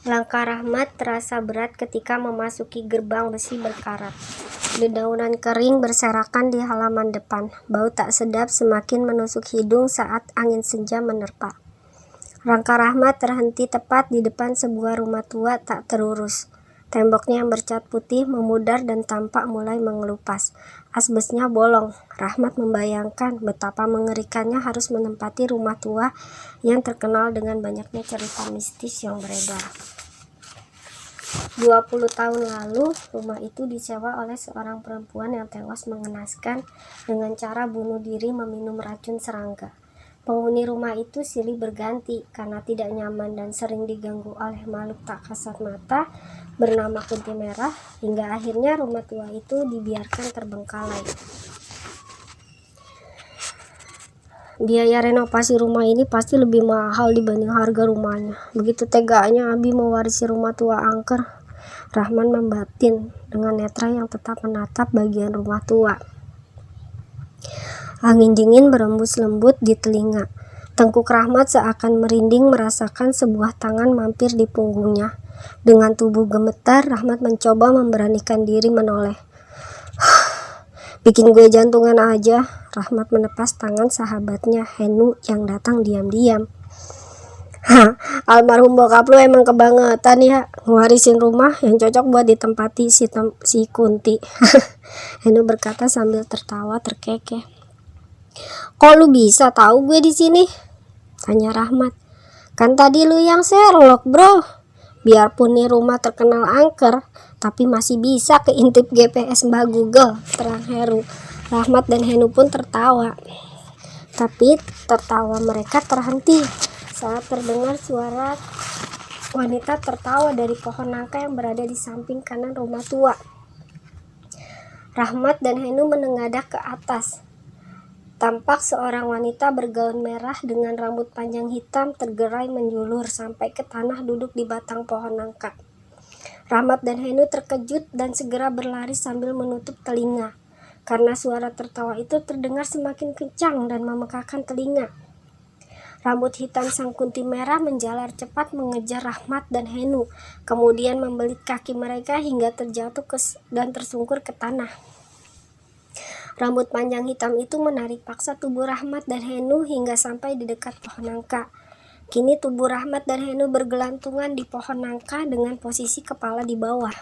Langkah Rahmat terasa berat ketika memasuki gerbang besi berkarat. Dedaunan kering berserakan di halaman depan. Bau tak sedap semakin menusuk hidung saat angin senja menerpa. Langkah Rahmat terhenti tepat di depan sebuah rumah tua tak terurus. Temboknya yang bercat putih memudar dan tampak mulai mengelupas. Asbesnya bolong. Rahmat membayangkan betapa mengerikannya harus menempati rumah tua yang terkenal dengan banyaknya cerita mistis yang beredar. 20 tahun lalu, rumah itu disewa oleh seorang perempuan yang tewas mengenaskan dengan cara bunuh diri meminum racun serangga. Penghuni rumah itu silih berganti karena tidak nyaman dan sering diganggu oleh makhluk tak kasat mata bernama Kunti Merah, hingga akhirnya rumah tua itu dibiarkan terbengkalai. Biaya renovasi rumah ini pasti lebih mahal dibanding harga rumahnya. Begitu teganya Abi mewarisi rumah tua angker. Rahman membatin dengan netra yang tetap menatap bagian rumah tua. Angin dingin berembus lembut di telinga. Tengkuk Rahmat seakan merinding merasakan sebuah tangan mampir di punggungnya. Dengan tubuh gemetar, Rahmat mencoba memberanikan diri menoleh. Bikin gue jantungan aja. Rahmat menepas tangan sahabatnya Henu yang datang diam-diam. Almarhum bokap lu emang kebangetan ya, ngewarisin rumah yang cocok buat ditempati si Kunti. Henu berkata sambil tertawa terkekeh. Kok lu bisa tahu gue di sini? Tanya Rahmat. Kan tadi lu yang Sherlock, bro. Biarpun nih rumah terkenal angker, tapi masih bisa keintip GPS Mbak Google, terang Heru. Rahmat dan Henu pun tertawa. Tapi tertawa mereka terhenti saat terdengar suara wanita tertawa dari pohon nangka yang berada di samping kanan rumah tua. Rahmat dan Henu menengadah ke atas. Tampak seorang wanita bergaun merah dengan rambut panjang hitam tergerai menjulur sampai ke tanah duduk di batang pohon nangka. Rahmat dan Henu terkejut dan segera berlari sambil menutup telinga, karena suara tertawa itu terdengar semakin kencang dan memekakan telinga. Rambut hitam sang Kunti Merah menjalar cepat mengejar Rahmat dan Henu, kemudian membelit kaki mereka hingga terjatuh dan tersungkur ke tanah. Rambut panjang hitam itu menarik paksa tubuh Rahmat dan Henu hingga sampai di dekat pohon nangka. Kini tubuh Rahmat dan Henu bergelantungan di pohon nangka dengan posisi kepala di bawah.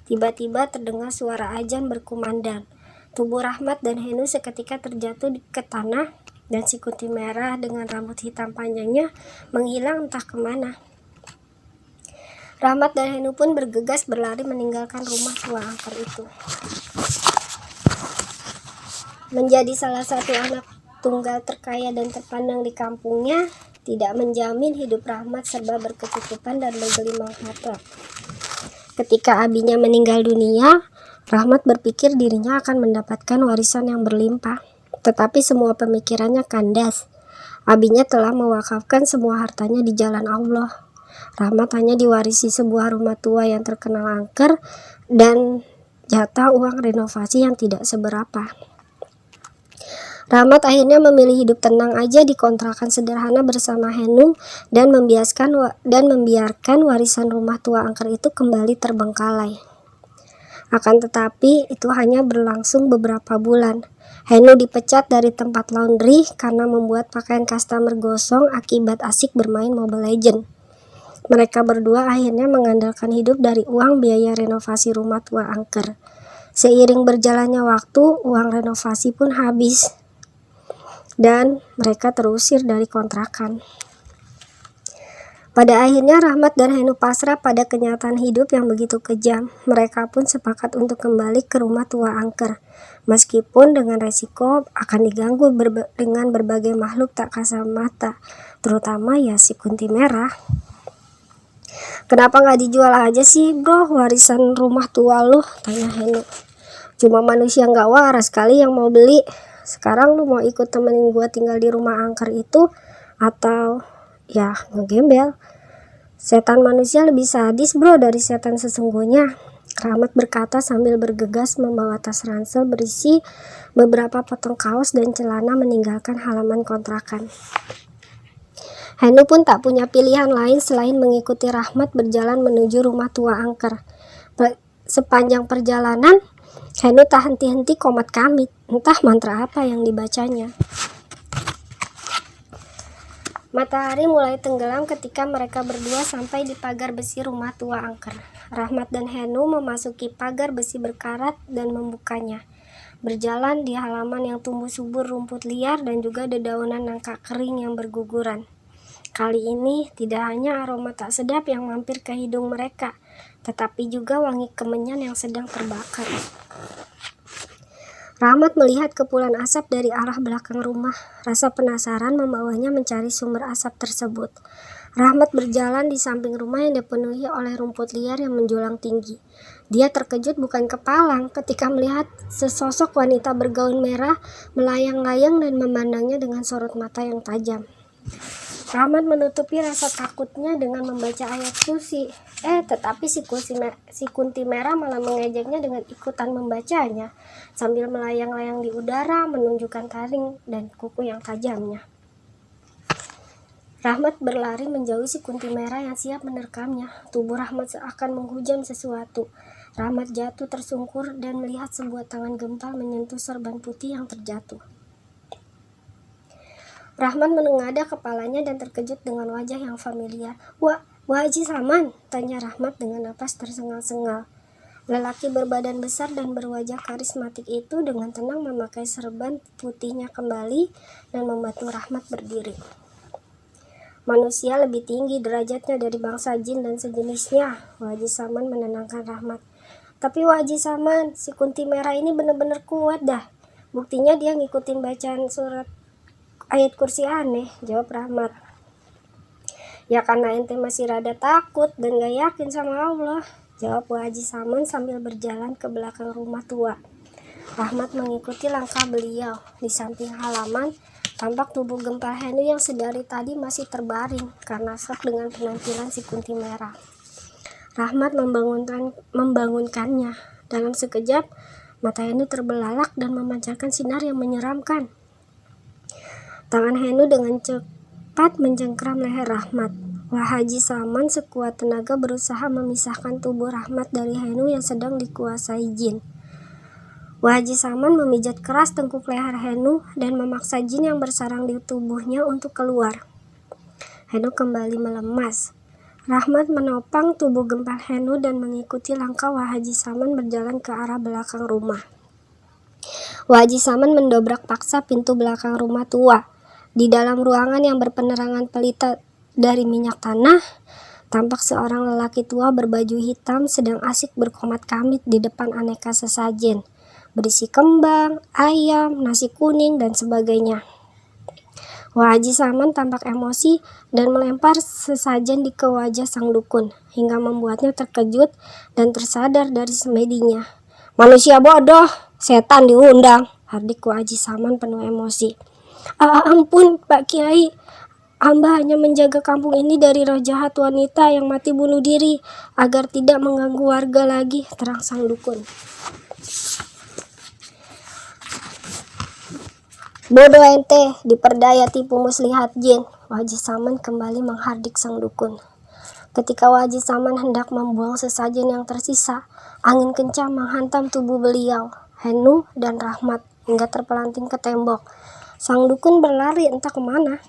Tiba-tiba terdengar suara azan berkumandang. Tubuh Rahmat dan Henu seketika terjatuh ke tanah dan si Kunti Merah dengan rambut hitam panjangnya menghilang entah kemana. Rahmat dan Henu pun bergegas berlari meninggalkan rumah tua angker itu. Menjadi salah satu anak tunggal terkaya dan terpandang di kampungnya tidak menjamin hidup Rahmat serba berkecukupan dan bergelimang harta. Ketika abinya meninggal dunia, Rahmat berpikir dirinya akan mendapatkan warisan yang berlimpah, tetapi semua pemikirannya kandas. Abinya telah mewakafkan semua hartanya di jalan Allah. Rahmat hanya diwarisi sebuah rumah tua yang terkenal angker dan jatah uang renovasi yang tidak seberapa. Rahmat akhirnya memilih hidup tenang aja di kontrakan sederhana bersama Henu dan membiarkan warisan rumah tua angker itu kembali terbengkalai. Akan tetapi itu hanya berlangsung beberapa bulan. Henu dipecat dari tempat laundry karena membuat pakaian customer gosong akibat asik bermain Mobile Legends. Mereka berdua akhirnya mengandalkan hidup dari uang biaya renovasi rumah tua angker. Seiring berjalannya waktu, uang renovasi pun habis dan mereka terusir dari kontrakan. Pada akhirnya Rahmat dan Henu pasrah pada kenyataan hidup yang begitu kejam. Mereka pun sepakat untuk kembali ke rumah tua angker, meskipun dengan resiko akan diganggu dengan berbagai makhluk tak kasat mata, terutama ya si Kunti Merah. Kenapa nggak dijual aja sih bro warisan rumah tua lu? Tanya Henu. Cuma manusia nggak waras kali yang mau beli. Sekarang lu mau ikut temenin gue tinggal di rumah angker itu atau ya ngegembel? Setan manusia lebih sadis bro dari setan sesungguhnya. Rahmat berkata sambil bergegas membawa tas ransel berisi beberapa potong kaos dan celana meninggalkan halaman kontrakan. Henu pun tak punya pilihan lain selain mengikuti Rahmat berjalan menuju rumah tua angker. Sepanjang perjalanan, Henu tak henti-henti komat kamit, entah mantra apa yang dibacanya. Matahari mulai tenggelam ketika mereka berdua sampai di pagar besi rumah tua angker. Rahmat dan Henu memasuki pagar besi berkarat dan membukanya. Berjalan di halaman yang tumbuh subur rumput liar dan juga dedaunan nangka kering yang berguguran. Kali ini tidak hanya aroma tak sedap yang mampir ke hidung mereka, tetapi juga wangi kemenyan yang sedang terbakar. Rahmat melihat kepulan asap dari arah belakang rumah. Rasa penasaran membawanya mencari sumber asap tersebut. Rahmat berjalan di samping rumah yang dipenuhi oleh rumput liar yang menjulang tinggi. Dia terkejut bukan kepalang ketika melihat sesosok wanita bergaun merah melayang-layang dan memandangnya dengan sorot mata yang tajam. Rahmat menutupi rasa takutnya dengan membaca ayat kursi. Tetapi si Kunti Merah malah mengejeknya dengan ikutan membacanya, sambil melayang-layang di udara menunjukkan taring dan kuku yang tajamnya. Rahmat berlari menjauhi si Kunti Merah yang siap menerkamnya. Tubuh Rahmat seakan menghujam sesuatu. Rahmat jatuh tersungkur dan melihat sebuah tangan gempal menyentuh sorban putih yang terjatuh. Rahmat menengadah kepalanya dan terkejut dengan wajah yang familiar. Wah Haji Saman, tanya Rahmat dengan napas tersengal-sengal. Lelaki berbadan besar dan berwajah karismatik itu dengan tenang memakai serban putihnya kembali dan membantu Rahmat berdiri. Manusia lebih tinggi derajatnya dari bangsa jin dan sejenisnya, Haji Saman menenangkan Rahmat. Tapi Haji Saman, si Kunti Merah ini benar-benar kuat dah. Buktinya dia ngikutin bacaan surat ayat kursi aneh, jawab Rahmat. Ya karena ente masih rada takut dan gak yakin sama Allah, jawab Haji Saman sambil berjalan ke belakang rumah tua. Rahmat mengikuti langkah beliau. Di samping halaman, tampak tubuh gempal Henu yang sedari tadi masih terbaring karena shock dengan penampilan si Kunti Merah. Rahmat membangunkannya. Dalam sekejap, mata Henu terbelalak dan memancarkan sinar yang menyeramkan. Tangan Henu dengan cepat mencengkram leher Rahmat. Haji Saman sekuat tenaga berusaha memisahkan tubuh Rahmat dari Henu yang sedang dikuasai jin. Haji Saman memijat keras tengkuk leher Henu dan memaksa jin yang bersarang di tubuhnya untuk keluar. Henu kembali melemas. Rahmat menopang tubuh gempal Henu dan mengikuti langkah Haji Saman berjalan ke arah belakang rumah. Haji Saman mendobrak paksa pintu belakang rumah tua. Di dalam ruangan yang berpenerangan pelita dari minyak tanah, tampak seorang lelaki tua berbaju hitam sedang asik berkomat kamit di depan aneka sesajen, berisi kembang, ayam, nasi kuning, dan sebagainya. Haji Saman tampak emosi dan melempar sesajen ke wajah sang dukun, hingga membuatnya terkejut dan tersadar dari semedinya. Manusia bodoh, setan diundang, hardik Haji Saman penuh emosi. Ampun Pak Kiai, hamba hanya menjaga kampung ini dari roh jahat wanita yang mati bunuh diri agar tidak mengganggu warga lagi, terang sang dukun. Bodoh ente, diperdaya tipu muslihat jin, Haji Saman kembali menghardik sang dukun. Ketika Haji Saman hendak membuang sesajen yang tersisa, angin kencang menghantam tubuh beliau, Henu dan Rahmat hingga terpelanting ke tembok. Sang dukun berlari entah kemana.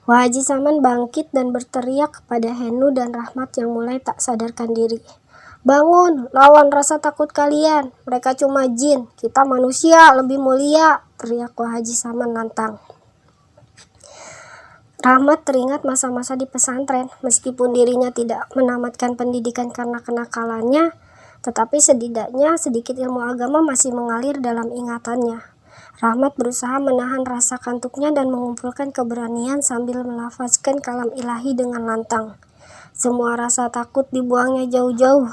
Haji Saman bangkit dan berteriak kepada Henu dan Rahmat yang mulai tak sadarkan diri. Bangun, lawan rasa takut kalian. Mereka cuma jin, kita manusia lebih mulia, teriak Haji Saman lantang. Rahmat teringat masa-masa di pesantren. Meskipun dirinya tidak menamatkan pendidikan karena kenakalannya, tetapi setidaknya sedikit ilmu agama masih mengalir dalam ingatannya. Rahmat berusaha menahan rasa kantuknya dan mengumpulkan keberanian sambil melafazkan kalam ilahi dengan lantang. Semua rasa takut dibuangnya jauh-jauh.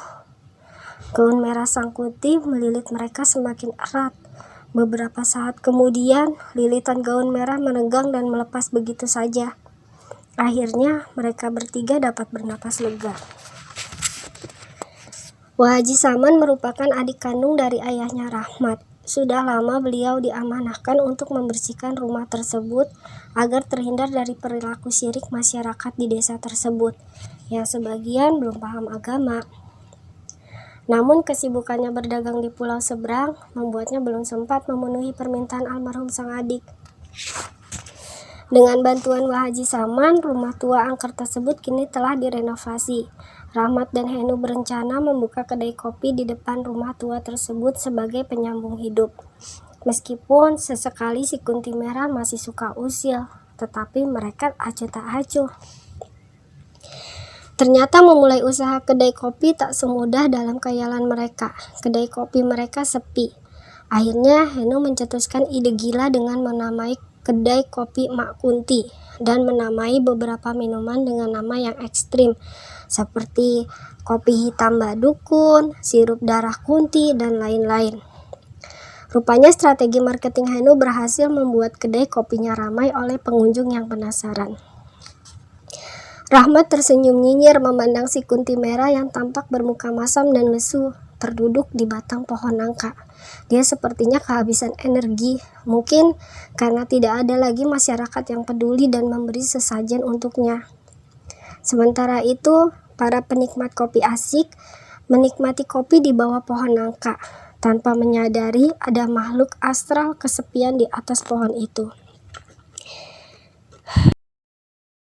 Gaun merah sang Kunti melilit mereka semakin erat. Beberapa saat kemudian, lilitan gaun merah menegang dan melepas begitu saja. Akhirnya, mereka bertiga dapat bernapas lega. Haji Saman merupakan adik kandung dari ayahnya Rahmat. sudah lama beliau diamanahkan untuk membersihkan rumah tersebut agar terhindar dari perilaku syirik masyarakat di desa tersebut, yang sebagian belum paham agama. Namun kesibukannya berdagang di pulau seberang membuatnya belum sempat memenuhi permintaan almarhum sang adik. Dengan bantuan Wah Haji Saman, rumah tua angker tersebut kini telah direnovasi. Rahmat dan Henu berencana membuka kedai kopi di depan rumah tua tersebut sebagai penyambung hidup. Meskipun sesekali si Kunti Merah masih suka usil, tetapi mereka acuh tak acuh. Ternyata memulai usaha kedai kopi tak semudah dalam khayalan mereka. Kedai kopi mereka sepi. Akhirnya Henu mencetuskan ide gila dengan menamai kedai kopi Mak Kunti dan menamai beberapa minuman dengan nama yang ekstrim seperti kopi hitam Mbak Dukun, sirup darah Kunti, dan lain-lain. Rupanya strategi marketing Henu berhasil membuat kedai kopinya ramai oleh pengunjung yang penasaran. Rahmat tersenyum nyinyir memandang si Kunti Merah yang tampak bermuka masam dan lesu terduduk di batang pohon nangka. Dia sepertinya kehabisan energi, mungkin karena tidak ada lagi masyarakat yang peduli dan memberi sesajen untuknya. Sementara itu, para penikmat kopi asik menikmati kopi di bawah pohon nangka, tanpa menyadari ada makhluk astral kesepian di atas pohon itu.